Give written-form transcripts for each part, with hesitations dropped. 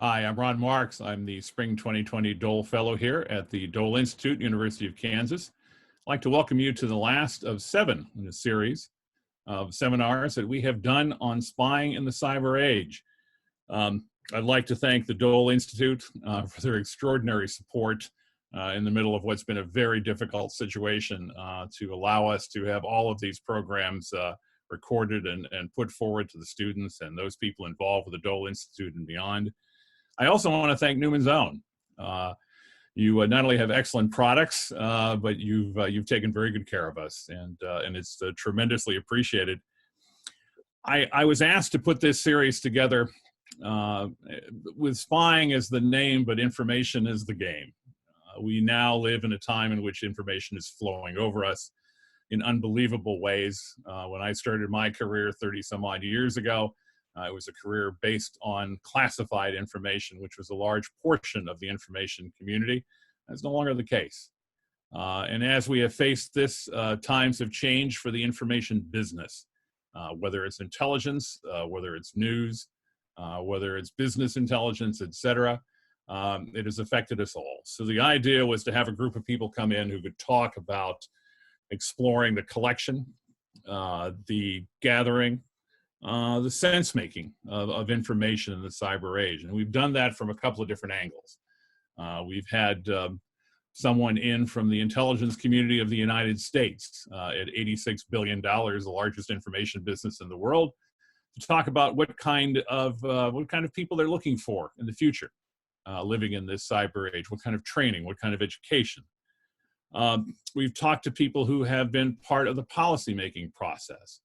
Hi, I'm Ron Marks. I'm the Spring 2020 Dole Fellow here at the Dole Institute, University of Kansas. I'd like to welcome you to the last of 7 in a series of seminars that we have done on spying in the cyber age. I'd like to thank the Dole Institute for their extraordinary support in the middle of what's been a very difficult situation to allow us to have all of these programs recorded and put forward to the students and those people involved with the Dole Institute and beyond. I also want to thank Newman's Own. You not only have excellent products, but you've taken very good care of us, and it's tremendously appreciated. I was asked to put this series together with spying as the name, but information is the game. We now live in a time in which information is flowing over us in unbelievable ways. When I started my career 30 some odd years ago, it was a career based on classified information, which was a large portion of the information community. That's no longer the case. And as we have faced this, times have changed for the information business, whether it's intelligence, whether it's news, whether it's business intelligence, etc. It has affected us all. So the idea was to have a group of people come in who could talk about exploring the collection, the gathering, the sense making of information in the cyber age. And we've done that from a couple of different angles. We've had someone in from the intelligence community of the United States at $86 billion, the largest information business in the world, to talk about what kind of people they're looking for in the future, living in this cyber age, what kind of training, what kind of education. We've talked to people who have been part of the policymaking process,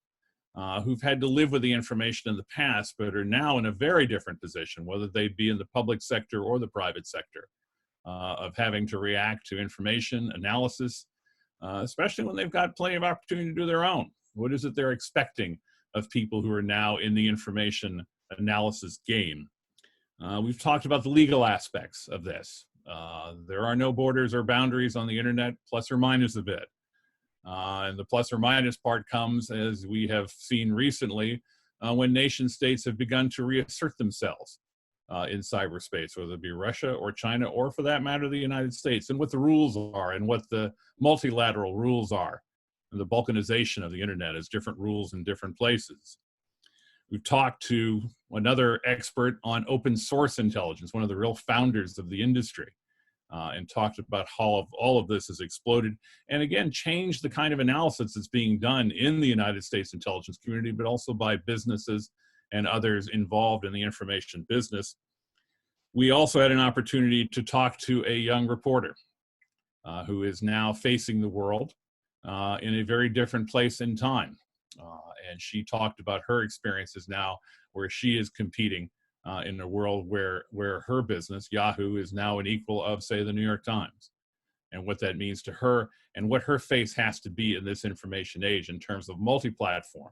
who've had to live with the information in the past, but are now in a very different position, whether they be in the public sector or the private sector, of having to react to information analysis, especially when they've got plenty of opportunity to do their own. What is it they're expecting of people who are now in the information analysis game? We've talked about the legal aspects of this. There are no borders or boundaries on the internet, plus or minus a bit. And the plus or minus part comes, as we have seen recently, when nation states have begun to reassert themselves in cyberspace, whether it be Russia or China, or for that matter, the United States, and what the rules are and what the multilateral rules are, and the balkanization of the internet as different rules in different places. We've talked to another expert on open source intelligence, one of the real founders of the industry, and talked about how all of this has exploded, and again, changed the kind of analysis that's being done in the United States intelligence community, but also by businesses and others involved in the information business. We also had an opportunity to talk to a young reporter who is now facing the world in a very different place in time. And she talked about her experiences now where she is competing in a world where her business, Yahoo, is now an equal of, say, the New York Times, and what that means to her and what her face has to be in this information age in terms of multi-platform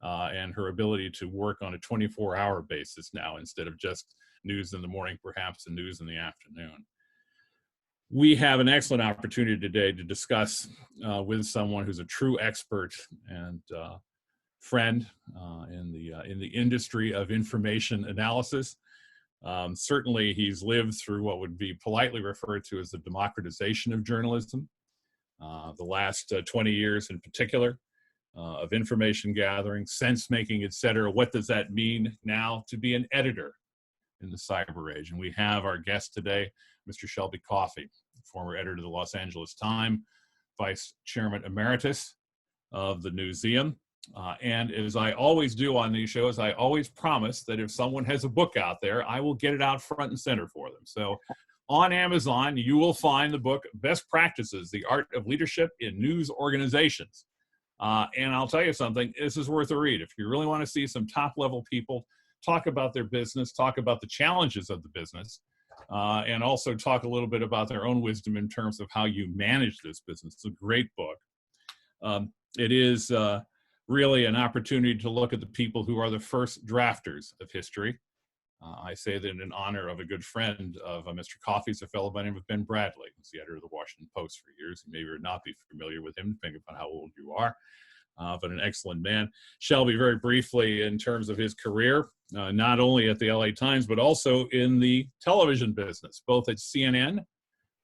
and her ability to work on a 24-hour basis now instead of just news in the morning, perhaps, and news in the afternoon. We have an excellent opportunity today to discuss with someone who's a true expert and friend in the industry of information analysis. Certainly, he's lived through what would be politely referred to as the democratization of journalism, the last 20 years in particular, of information gathering, sense making, et cetera. What does that mean now to be an editor in the cyber age? And we have our guest today, Mr. Shelby Coffey, former editor of the Los Angeles Times, vice chairman emeritus of the Newseum. And as I always do on these shows, I always promise that if someone has a book out there, I will get it out front and center for them. So on Amazon, you will find the book, Best Practices, The Art of Leadership in News Organizations. And I'll tell you something, this is worth a read. If you really want to see some top-level people talk about their business, talk about the challenges of the business, and also talk a little bit about their own wisdom in terms of how you manage this business. It's a great book. It is really an opportunity to look at the people who are the first drafters of history. I say that in honor of a good friend of Mr. Coffey's, a fellow by the name of Ben Bradley, who's the editor of the Washington Post for years. You may or not be familiar with him, depending upon how old you are, but an excellent man. Shelby, very briefly, in terms of his career, not only at the LA Times, but also in the television business, both at CNN,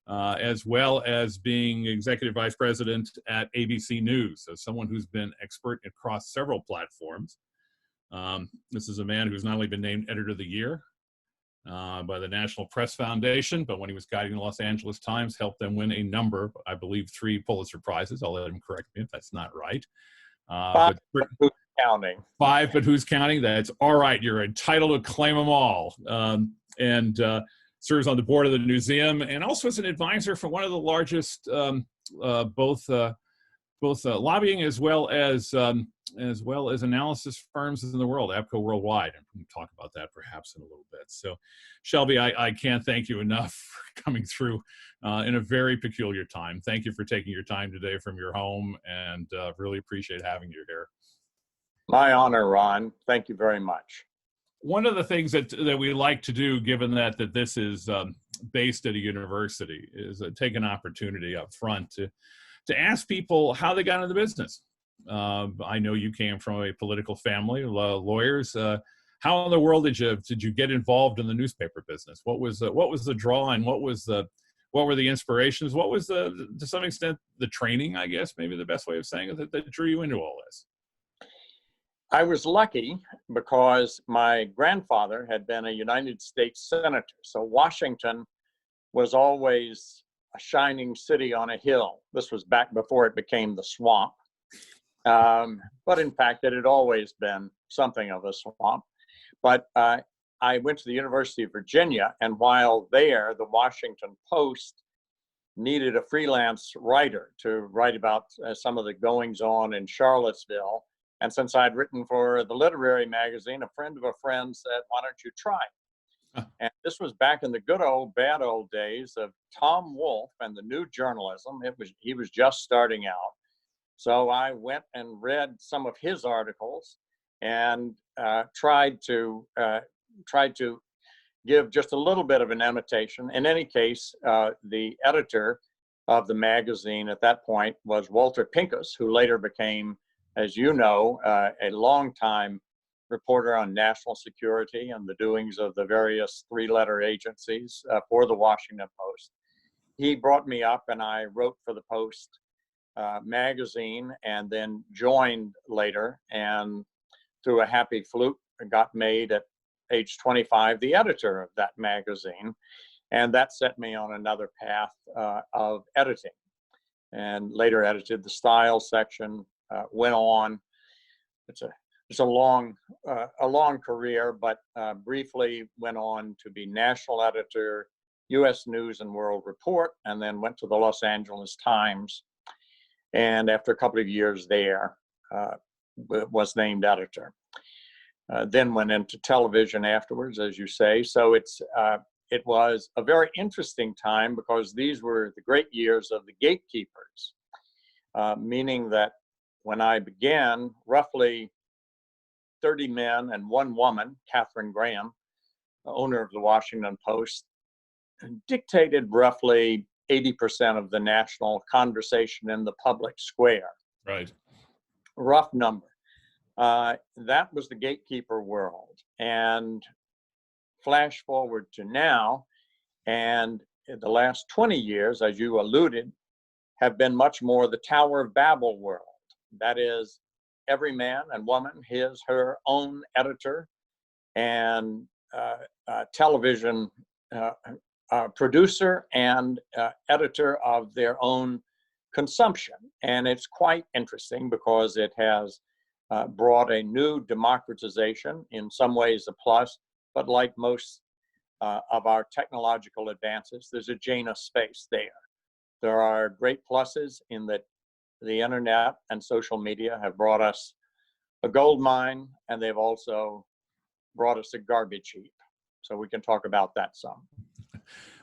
as well as being executive vice president at ABC News. So someone who's been expert across several platforms. This is a man who's not only been named editor of the year by the National Press Foundation, but when he was guiding the Los Angeles Times, helped them win a number, I believe 3 Pulitzer Prizes. I'll let him correct me if that's not right. 5, but who's counting? 5, but who's counting? That's all right. You're entitled to claim them all. And serves on the board of the museum, and also as an advisor for one of the largest both lobbying as well as analysis firms in the world, APCO Worldwide. And we can talk about that perhaps in a little bit. So, Shelby, I can't thank you enough for coming through in a very peculiar time. Thank you for taking your time today from your home, and really appreciate having you here. My honor, Ron. Thank you very much. One of the things that we like to do, given that this is based at a university, is take an opportunity up front to ask people how they got into the business. I know you came from a political family, lawyers. How in the world did you get involved in the newspaper business? What was the draw, and what were the inspirations? What was to some extent the training, I guess, maybe the best way of saying it, that drew you into all this? I was lucky because my grandfather had been a United States Senator. So Washington was always a shining city on a hill. This was back before it became the swamp. But in fact, it had always been something of a swamp. But I went to the University of Virginia, and while there, the Washington Post needed a freelance writer to write about some of the goings-on in Charlottesville. And since I'd written for the literary magazine, a friend of a friend said, "Why don't you try?" And this was back in the good old, bad old days of Tom Wolfe and the new journalism. He was just starting out. So I went and read some of his articles and tried to give just a little bit of an imitation. In any case, the editor of the magazine at that point was Walter Pincus, who later became, as you know, a longtime reporter on national security and the doings of the various 3-letter agencies for the Washington Post. He brought me up, and I wrote for the Post magazine, and then joined later, and through a happy fluke got made at age 25 the editor of that magazine. And that set me on another path of editing, and later edited the style section. Went on. It's a long career, but briefly went on to be national editor, U.S. News and World Report, and then went to the Los Angeles Times. And after a couple of years there, was named editor. Then went into television afterwards, as you say. So it was a very interesting time, because these were the great years of the gatekeepers, meaning that when I began, roughly 30 men and 1 woman, Katharine Graham, the owner of the Washington Post, dictated roughly 80% of the national conversation in the public square. Right. Rough number. That was the gatekeeper world. And flash forward to now, and in the last 20 years, as you alluded, have been much more the Tower of Babel world. That is, every man and woman, her own editor, and television producer and editor of their own consumption. And it's quite interesting, because it has brought a new democratization, in some ways a plus, but like most of our technological advances, there's a Janus space there. There are great pluses in that the internet and social media have brought us a gold mine, and they've also brought us a garbage heap. So we can talk about that some.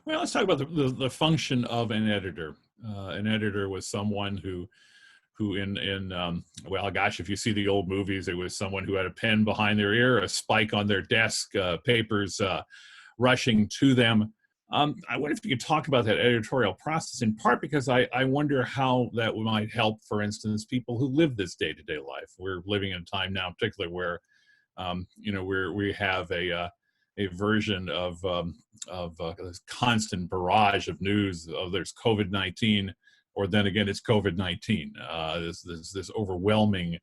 Well, let's talk about the function of an editor. An editor was someone who well, gosh, if you see the old movies, it was someone who had a pen behind their ear, a spike on their desk, papers rushing to them. I wonder if you could talk about that editorial process, in part because I wonder how that might help, for instance, people who live this day-to-day life. We're living in a time now, particularly where You know, we have a version of this constant barrage of news of there's COVID-19, or then again it's COVID-19. This overwhelming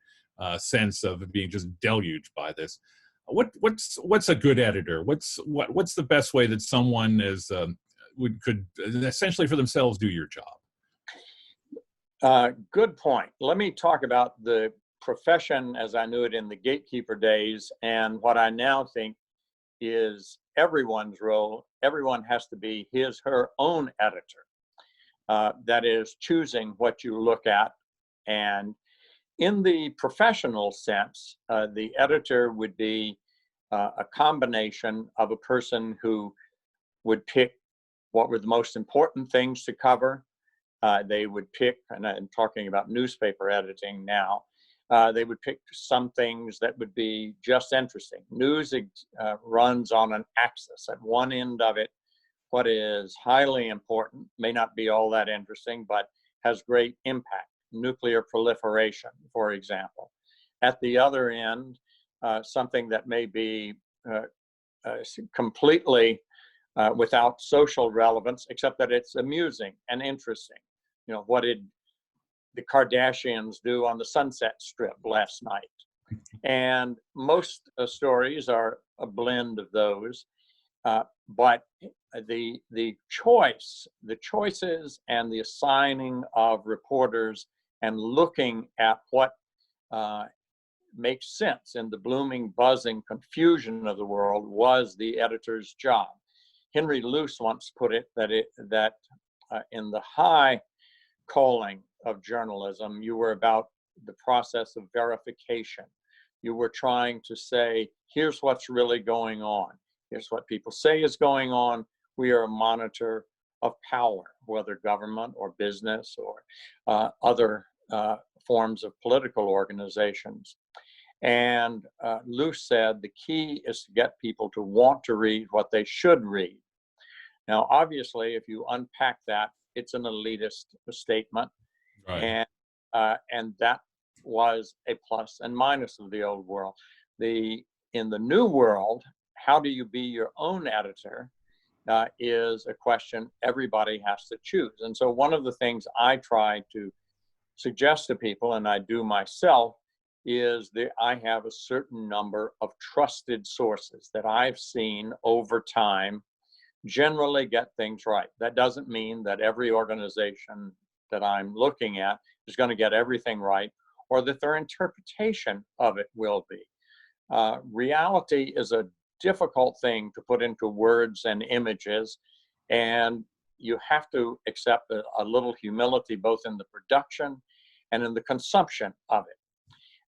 sense of being just deluged by this. What's a good editor? What's the best way that someone could essentially for themselves do your job? Good point. Let me talk about the profession as I knew it in the gatekeeper days, and what I now think is everyone's role. Everyone has to be her own editor. That is, choosing what you look at. And in the professional sense, the editor would be a combination of a person who would pick what were the most important things to cover. They would pick, and I'm talking about newspaper editing now, they would pick some things that would be just interesting. News runs on an axis. At one end of it, what is highly important may not be all that interesting, but has great impact. Nuclear proliferation, for example. At the other end, something that may be completely without social relevance, except that it's amusing and interesting. You know, what did the Kardashians do on the Sunset Strip last night? And most stories are a blend of those, but the choices and the assigning of reporters and looking at what makes sense in the blooming, buzzing confusion of the world was the editor's job. Henry Luce once put it that in the high calling of journalism, you were about the process of verification. You were trying to say, here's what's really going on. Here's what people say is going on. We are a monitor of power, whether government or business or other forms of political organizations. And Luce said the key is to get people to want to read what they should read. Now, obviously, if you unpack that, it's an elitist statement. Right. And that was a plus and minus of the old world. In the new world, how do you be your own editor is a question everybody has to choose. And so one of the things I try to suggest to people, and I do myself, is that I have a certain number of trusted sources that I've seen over time generally get things right. That doesn't mean that every organization that I'm looking at is going to get everything right, or that their interpretation of it will be. Reality is a difficult thing to put into words and images, and you have to accept a little humility both in the production and in the consumption of it.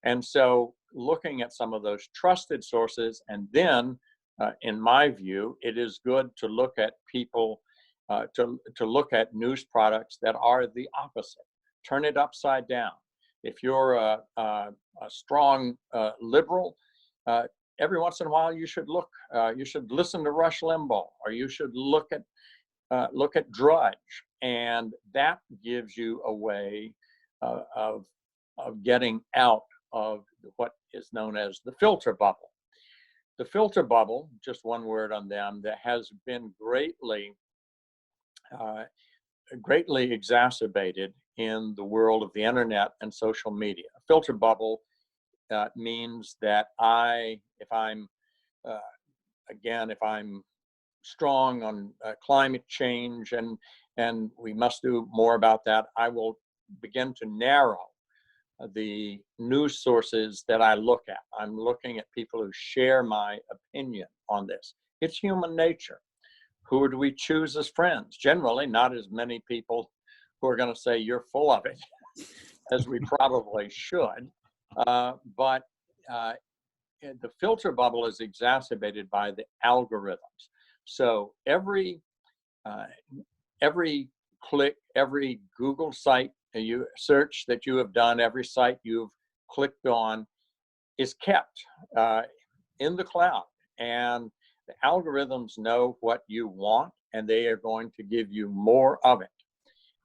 And so looking at some of those trusted sources, and then in my view, it is good to look at people, to look at news products that are the opposite. Turn it upside down. If you're a strong liberal, every once in a while you should listen to Rush Limbaugh, or you should look at Drudge, and that gives you a way of getting out of what is known as the filter bubble. The filter bubble, just one word on them, that has been greatly exacerbated in the world of the internet and social media. A filter bubble means that if I'm strong on climate change and we must do more about that, I will begin to narrow the news sources that I look at. I'm looking at people who share my opinion on this. It's human nature. Who do we choose as friends? Generally, not as many people who are going to say you're full of it as we probably should. But the filter bubble is exacerbated by the algorithms. So every click, every Google site you search that you have done, every site you've clicked on is kept in the cloud. And the algorithms know what you want, and they are going to give you more of it.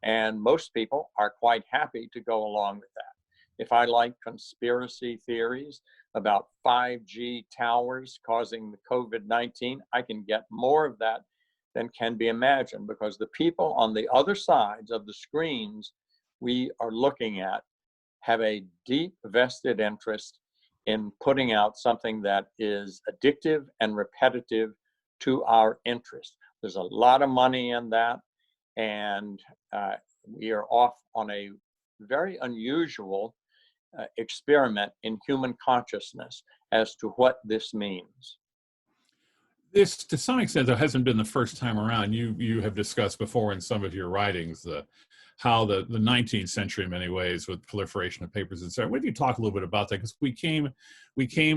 And most people are quite happy to go along with that. If I like conspiracy theories, about 5G towers causing the COVID-19. I can get more of that than can be imagined, because the people on the other sides of the screens we are looking at have a deep vested interest in putting out something that is addictive and repetitive to our interest. There's a lot of money in that, and we are off on a very unusual experiment in human consciousness as to what this means. This, to some extent, though, hasn't been the first time around. You have discussed before in some of your writings how the 19th century, in many ways, with proliferation of papers, and so on. What do you talk a little bit about that? Because we came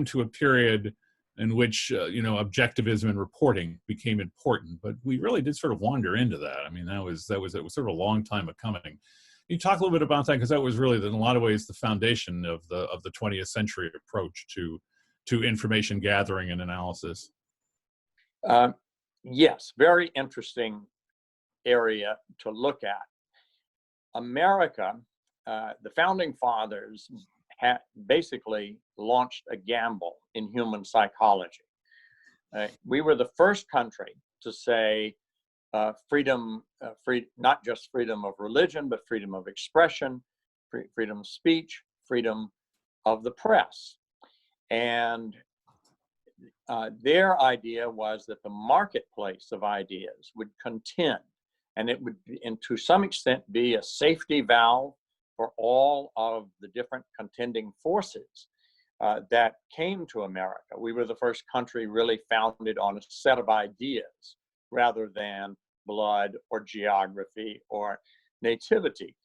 to a period in which objectivism and reporting became important, but we really did sort of wander into that. I mean, that was sort of a long time of coming. Can you talk a little bit about that, because that was really, in a lot of ways, the foundation of the 20th century approach to information gathering and analysis. Yes, very interesting area to look at. America, the founding fathers basically launched a gamble in human psychology. We were the first country to say freedom, not just freedom of religion, but freedom of expression, freedom of speech, freedom of the press. And their idea was that the marketplace of ideas would contend, and it would, and to some extent, be a safety valve for all of the different contending forces that came to America. We were the first country really founded on a set of ideas rather than blood or geography or nativity.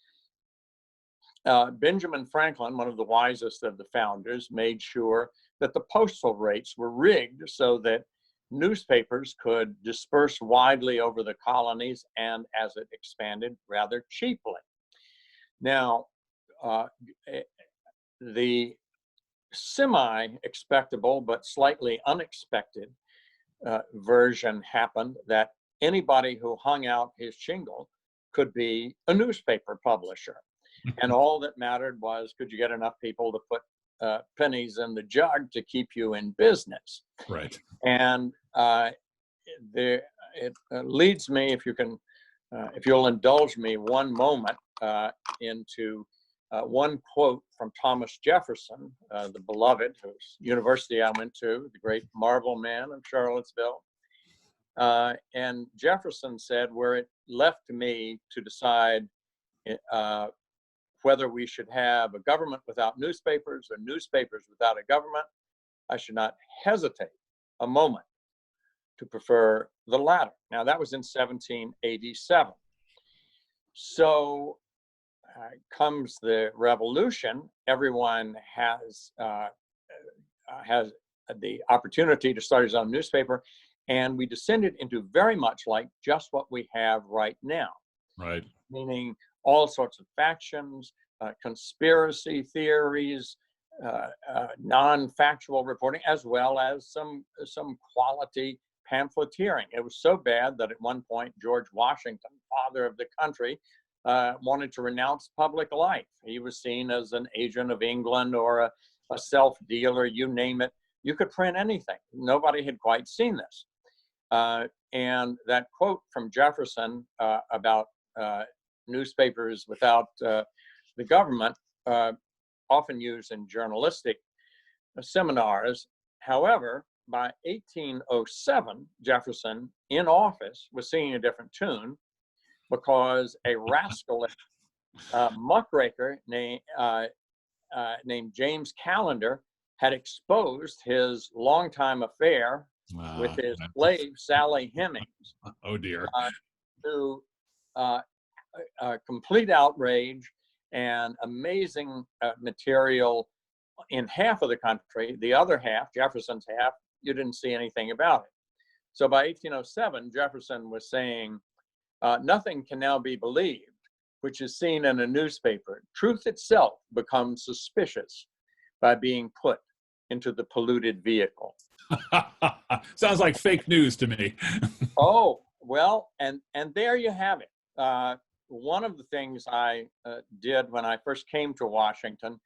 Benjamin Franklin, one of the wisest of the founders, made sure that the postal rates were rigged so that newspapers could disperse widely over the colonies and, as it expanded, rather cheaply. Now, the semi-expectable but slightly unexpected version happened that anybody who hung out his shingle could be a newspaper publisher. And all that mattered was, could you get enough people to put pennies in the jug to keep you in business? Right. And it leads me, if you'll indulge me one moment, into one quote from Thomas Jefferson, the beloved, whose university I went to, the great marble man of Charlottesville. And Jefferson said, "Were it left to me to decide whether we should have a government without newspapers or newspapers without a government, I should not hesitate a moment to prefer the latter." Now, that was in 1787. So comes the revolution. Everyone has the opportunity to start his own newspaper, and we descended into very much like just what we have right now. Right. Meaning all sorts of factions, conspiracy theories, non-factual reporting, as well as some quality pamphleteering. It was so bad that at one point George Washington, father of the country, wanted to renounce public life. He was seen as an agent of England or a self-dealer, you name it. You could print anything. Nobody had quite seen this. And that quote from Jefferson about newspapers without the government, often used in journalistic seminars. However, by 1807, Jefferson, in office, was singing a different tune because a rascal muckraker named James Callender had exposed his longtime affair with his slave, Sally Hemings. Oh, dear. To complete outrage and amazing material in half of the country. The other half, Jefferson's half, you didn't see anything about it. So by 1807, Jefferson was saying, nothing can now be believed which is seen in a newspaper. Truth itself becomes suspicious by being put into the polluted vehicle. Sounds like fake news to me. Oh, well, and there you have it. One of the things I did when I first came to Washington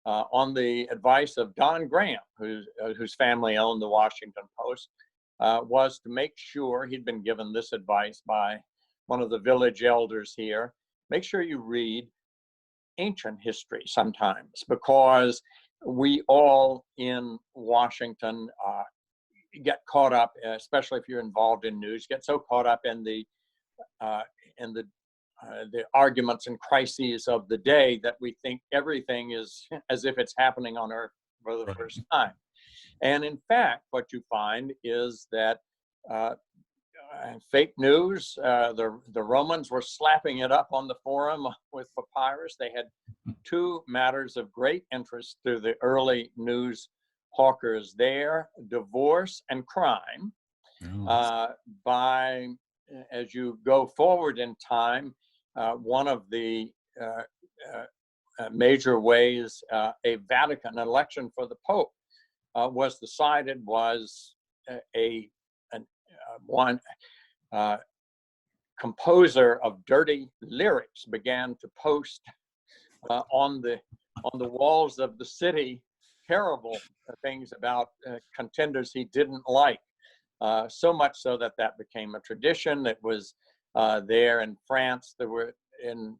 on the advice of Don Graham, whose family owned the Washington Post, was to make sure, he'd been given this advice by one of the village elders here, make sure you read ancient history sometimes, because we all in Washington get caught up, especially if you're involved in news, get so caught up in the arguments and crises of the day that we think everything is as if it's happening on Earth for the first time. And in fact, what you find is that fake news, the Romans were slapping it up on the forum with papyrus. They had two matters of great interest to the early news hawkers there: divorce and crime. As you go forward in time, one of the major ways a Vatican election for the Pope was decided was one composer of dirty lyrics began to post on the walls of the city terrible things about contenders he didn't like. So much so that became a tradition. It was there in France. There were in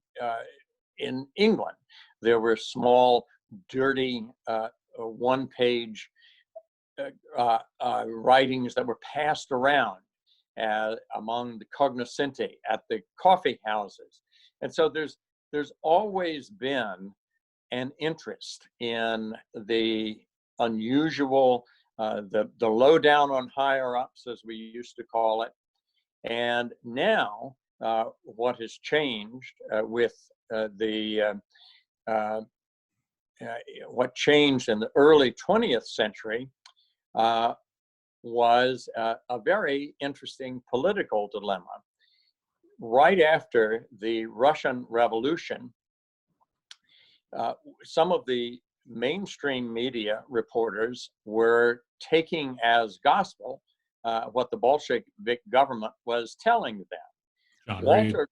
England. There were small, dirty, one-page writings that were passed around among the cognoscenti at the coffee houses, and so there's always been an interest in the unusual, the lowdown on higher ups, as we used to call it. And now what has changed with what changed in the early 20th century was a very interesting political dilemma. Right after the Russian Revolution, some of the mainstream media reporters were taking as gospel what the Bolshevik government was telling them. Walter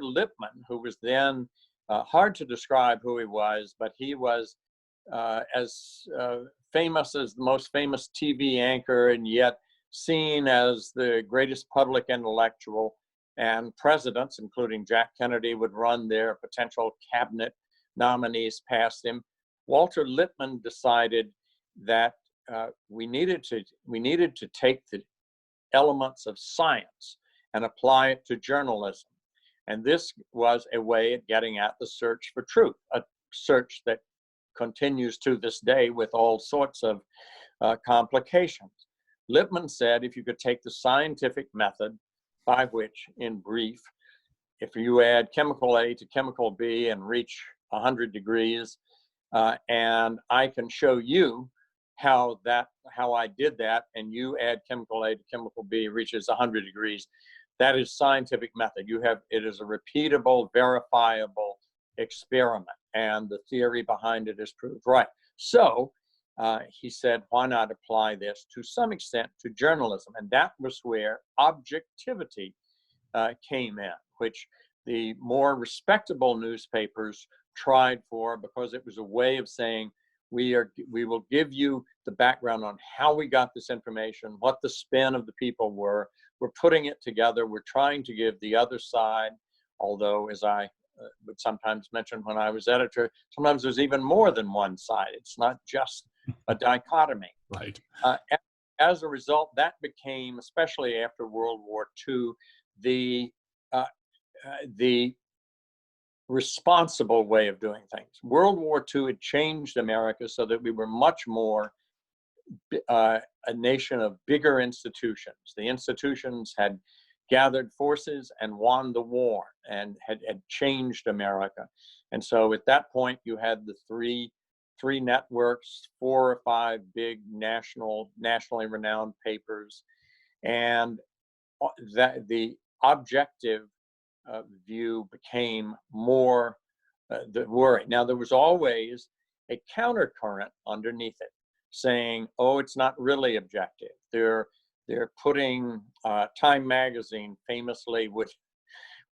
Lippmann, who was then hard to describe who he was, but he was as famous as the most famous TV anchor, and yet seen as the greatest public intellectual. And presidents, including Jack Kennedy, would run their potential cabinet nominees past him. Walter Lippmann decided that we needed to take the elements of science and apply it to journalism. And this was a way of getting at the search for truth, a search that continues to this day with all sorts of complications. Lippmann said if you could take the scientific method by which, in brief, if you add chemical A to chemical B and reach 100 degrees, and I can show you how I did that, and you add chemical A to chemical B reaches 100 degrees, that is scientific method. It is a repeatable, verifiable experiment, and the theory behind it is proved right. So he said, why not apply this to some extent to journalism? And that was where objectivity came in, which the more respectable newspapers tried for, because it was a way of saying, we will give you the background on how we got this information, what the spin of the people were. We're putting it together. We're trying to give the other side, although, as I would sometimes mention when I was editor, sometimes there's even more than one side. It's not just a dichotomy. Right. As a result, that became, especially after World War II, the responsible way of doing things. World War II had changed America so that we were much more a nation of bigger institutions. The institutions had gathered forces and won the war and had changed America. And so at that point, you had the three networks, 4 or 5 big nationally renowned papers, and that the objective view became more the worry. Now, there was always a countercurrent underneath it, saying, "Oh, it's not really objective." They're putting Time magazine famously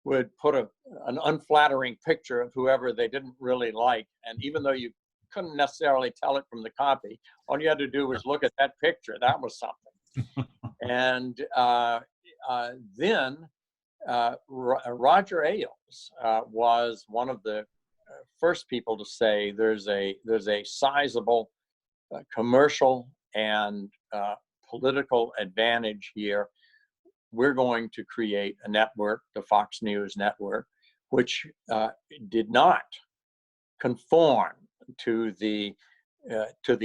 would put an unflattering picture of whoever they didn't really like. And even though you couldn't necessarily tell it from the copy, all you had to do was look at that picture. That was something. And then Roger Ailes was one of the first people to say there's a sizable commercial and political advantage here. We're going to create a network, the Fox News network, which did not conform to the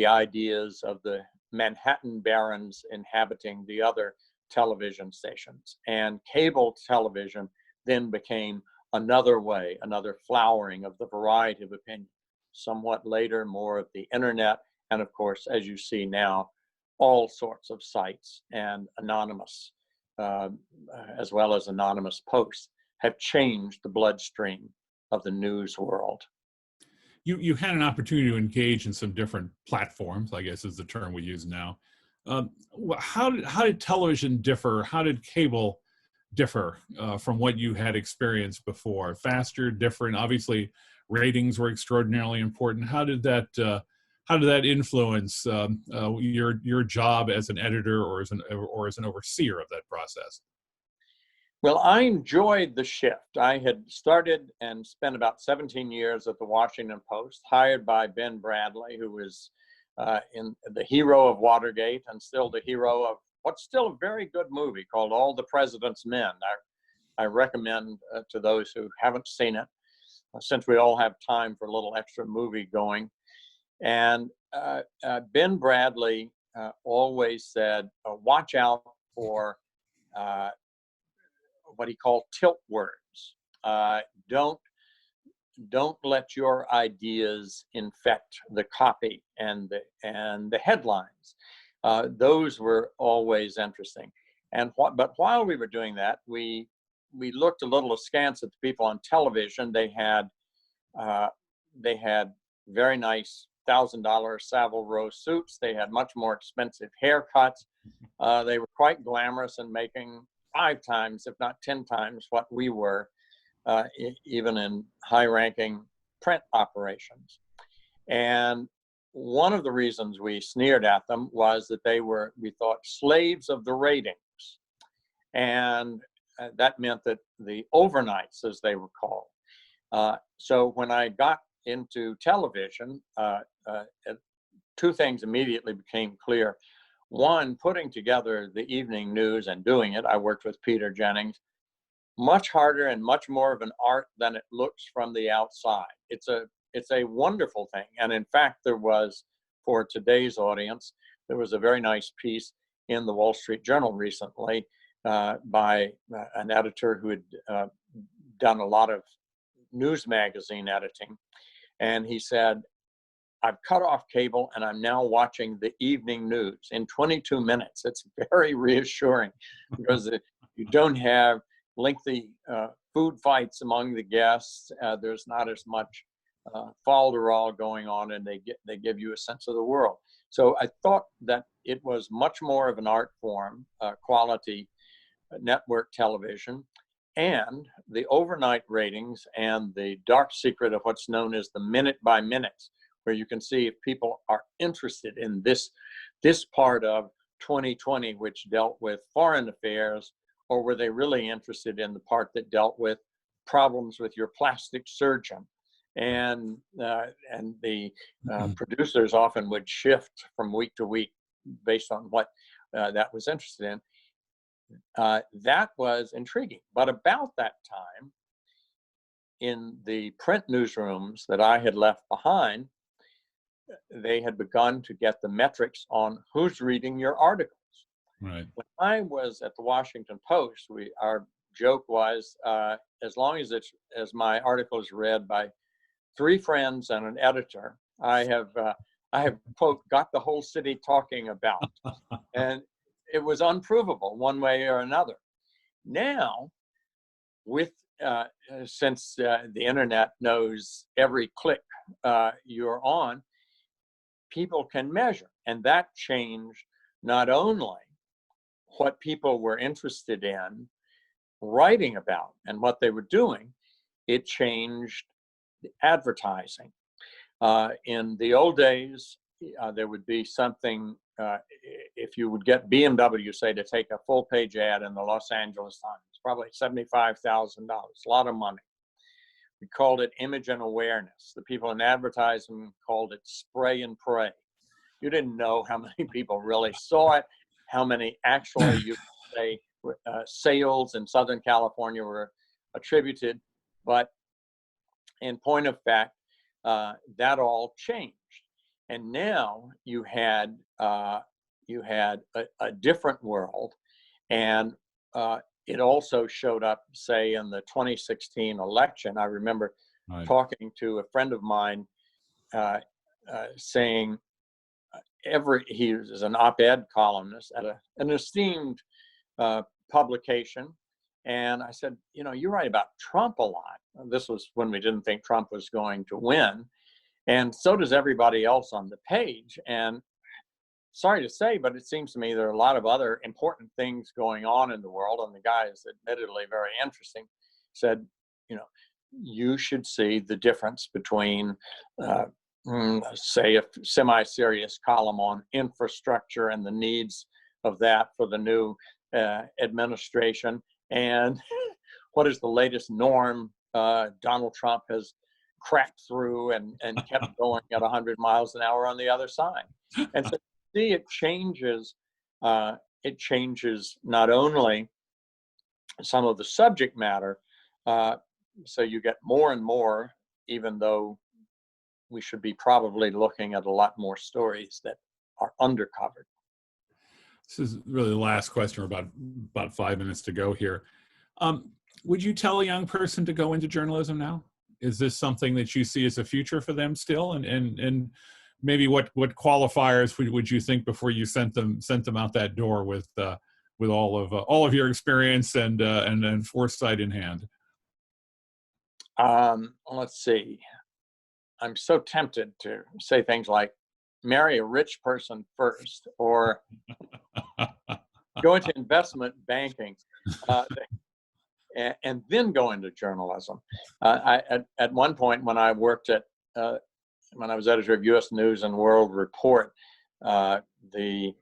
ideas of the Manhattan barons inhabiting the other television stations. And cable television then became another way, another flowering of the variety of opinion. Somewhat later, more of the internet, and of course, as you see now, all sorts of sites and anonymous, as well as anonymous posts, have changed the bloodstream of the news world. You had an opportunity to engage in some different platforms, I guess is the term we use now. How did television differ? How did cable differ from what you had experienced before? Faster, different? Obviously, ratings were extraordinarily important. How did that influence your job as an editor or as an overseer of that process? Well, I enjoyed the shift. I had started and spent about 17 years at the Washington Post, hired by Ben Bradley, who was in the hero of Watergate and still the hero of what's still a very good movie called All the President's Men. I recommend to those who haven't seen it, since we all have time for a little extra movie going. And Ben Bradley always said, watch out for what he called tilt words. Don't let your ideas infect the copy and the headlines. Those were always interesting. But while we were doing that, we looked a little askance at the people on television. They had very nice $1,000 Savile Row suits. They had much more expensive haircuts. They were quite glamorous and making 5 times, if not 10 times, what we were, even in high-ranking print operations. And one of the reasons we sneered at them was that they were, we thought, slaves of the ratings. And that meant that the overnights, as they were called. So when I got into television, 2 things immediately became clear. One, putting together the evening news and doing it, I worked with Peter Jennings, much harder and much more of an art than it looks from the outside. It's a wonderful thing. And in fact, there was, for today's audience, there was a very nice piece in the Wall Street Journal recently by an editor who had done a lot of news magazine editing. And he said, I've cut off cable and I'm now watching the evening news in 22 minutes. It's very reassuring because you don't have lengthy food fights among the guests. There's not as much falderall going on, and they give you a sense of the world. So I thought that it was much more of an art form, quality network television, and the overnight ratings and the dark secret of what's known as the minute by minutes, where you can see if people are interested in this part of 2020, which dealt with foreign affairs, or were they really interested in the part that dealt with problems with your plastic surgeon? And the producers often would shift from week to week based on what that was interested in. That was intriguing. But about that time, in the print newsrooms that I had left behind, they had begun to get the metrics on who's reading your articles. Right. When I was at the Washington Post, our joke was, as long as my article is read by 3 friends and an editor, I have quote got the whole city talking about, and it was unprovable one way or another. Now, since the internet knows every click you're on, people can measure, and that changed not only what people were interested in, writing about and what they were doing, it changed the advertising. In the old days, there would be something, if you would get BMW, say, to take a full-page ad in the Los Angeles Times, probably $75,000, a lot of money. We called it image and awareness. The people in advertising called it spray and pray. You didn't know how many people really saw it, how many actually, you could say, sales in Southern California were attributed. But in point of fact, that all changed. And now you had a different world, and it also showed up, say, in the 2016 election. I remember talking to a friend of mine saying, he was an op-ed columnist at an esteemed publication, and I said, you know, you write about Trump a lot. This was when we didn't think Trump was going to win, and so does everybody else on the page. And sorry to say, but it seems to me there are a lot of other important things going on in the world. And the guy is admittedly very interesting. Said, you know, you should see the difference between, say, a semi-serious column on infrastructure and the needs of that for the new administration, and what is the latest norm Donald Trump has cracked through and kept going at 100 miles an hour on the other side. And so see, it changes not only some of the subject matter, so you get more and more, even though we should be probably looking at a lot more stories that are undercovered. This is really the last question. We're about 5 minutes to go here. Would you tell a young person to go into journalism now? Is this something that you see as a future for them still? And maybe what qualifiers would you think before you sent them out that door with all of your experience and foresight in hand? Let's see. I'm so tempted to say things like marry a rich person first, or go into investment banking, and then go into journalism. At one point, when I worked when I was editor of U.S. News and World Report, it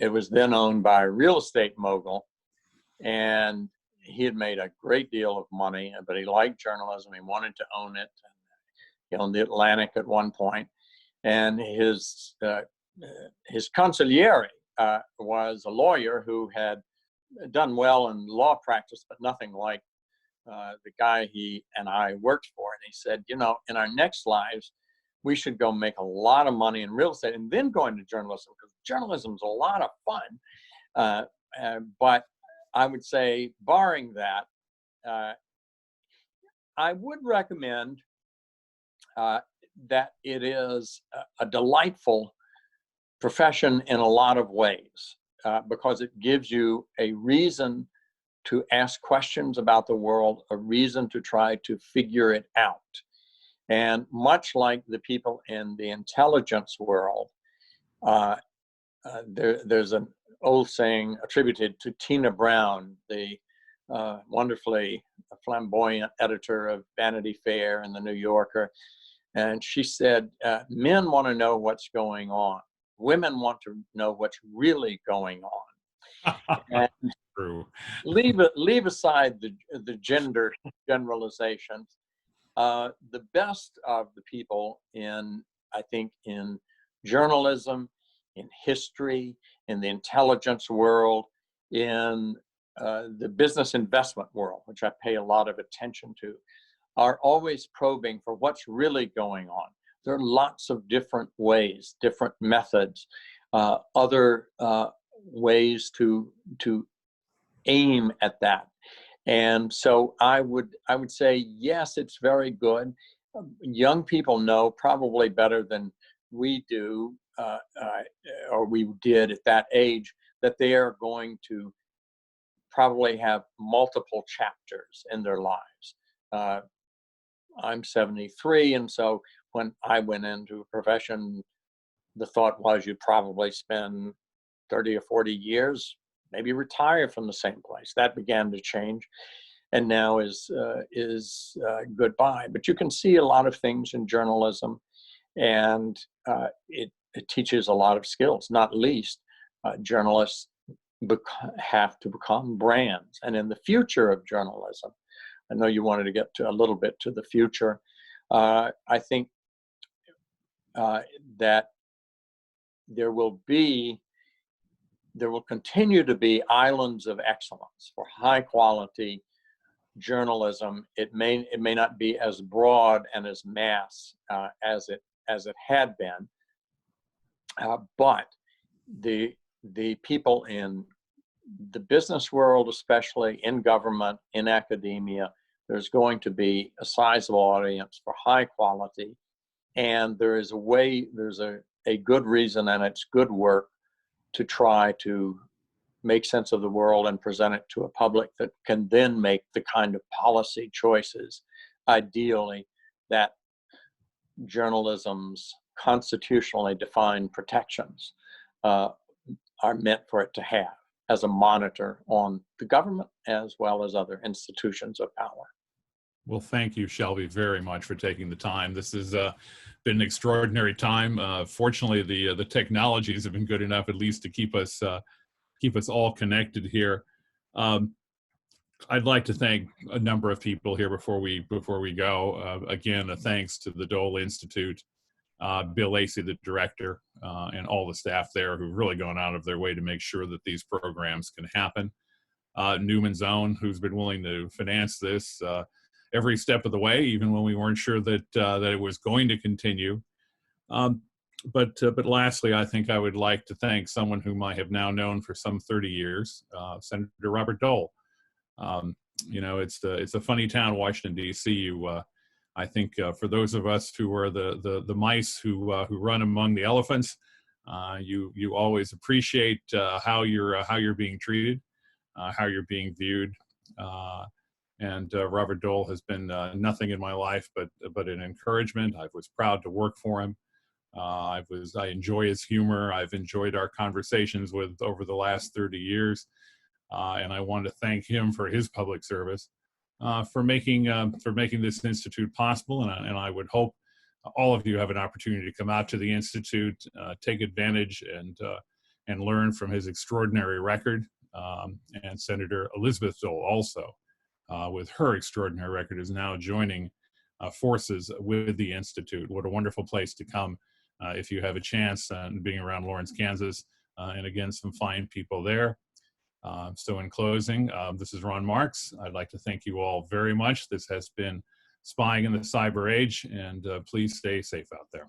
was then owned by a real estate mogul, and he had made a great deal of money, but he liked journalism. He wanted to own it. He owned the Atlantic at one point, and his consigliere was a lawyer who had done well in law practice, but nothing like the guy he and I worked for. And he said, you know, in our next lives, we should go make a lot of money in real estate and then go into journalism, because journalism's a lot of fun. But I would say, barring that, I would recommend that it is a delightful profession in a lot of ways, because it gives you a reason to ask questions about the world, a reason to try to figure it out. And much like the people in the intelligence world, there's an old saying attributed to Tina Brown, the wonderfully flamboyant editor of Vanity Fair and the New Yorker. And she said, men want to know what's going on. Women want to know what's really going on. And True. leave aside the gender generalizations. The best of the people I think in journalism, in history, in the intelligence world, in the business investment world, which I pay a lot of attention to, are always probing for what's really going on. There are lots of different ways, different methods, other ways to aim at that. And so I would say, yes, it's very good. Young people know probably better than we do, or we did at that age, that they are going to probably have multiple chapters in their lives. I'm 73, and so when I went into a profession, the thought was you'd probably spend 30 or 40 years maybe retire from the same place. That began to change, and now is goodbye. But you can see a lot of things in journalism, and it teaches a lot of skills. Not least, journalists have to become brands. And in the future of journalism, I know you wanted to get to a little bit to the future. I think that there will continue to be islands of excellence for high quality journalism. It may not be as broad and as mass as it had been, but the people in the business world, especially in government, in academia, there's going to be a sizable audience for high quality, and there's a good reason, and it's good work to try to make sense of the world and present it to a public that can then make the kind of policy choices, ideally, that journalism's constitutionally defined protections are meant for it to have as a monitor on the government as well as other institutions of power. Well, thank you, Shelby, very much for taking the time. This has been an extraordinary time. Fortunately, the technologies have been good enough, at least, to keep us all connected here. I'd like to thank a number of people here before we go. Again, a thanks to the Dole Institute, Bill Lacey, the director, and all the staff there who've really gone out of their way to make sure that these programs can happen. Newman's Own, who's been willing to finance this every step of the way, even when we weren't sure that it was going to continue. But lastly, I think I would like to thank someone whom I have now known for some 30 years, Senator Robert Dole. It's a funny town, Washington, D.C. I think for those of us who are the mice who run among the elephants, you always appreciate how you're being treated, how you're being viewed. And Robert Dole has been nothing in my life but an encouragement. I was proud to work for him. I enjoy his humor. I've enjoyed our conversations over the last 30 years. And I want to thank him for his public service, for making this institute possible. And I would hope all of you have an opportunity to come out to the institute, take advantage, and learn from his extraordinary record. And Senator Elizabeth Dole also, with her extraordinary record, is now joining forces with the institute. What a wonderful place to come if you have a chance, being around Lawrence, Kansas, and again, some fine people there. So in closing, this is Ron Marks. I'd like to thank you all very much. This has been Spying in the Cyber Age, and please stay safe out there.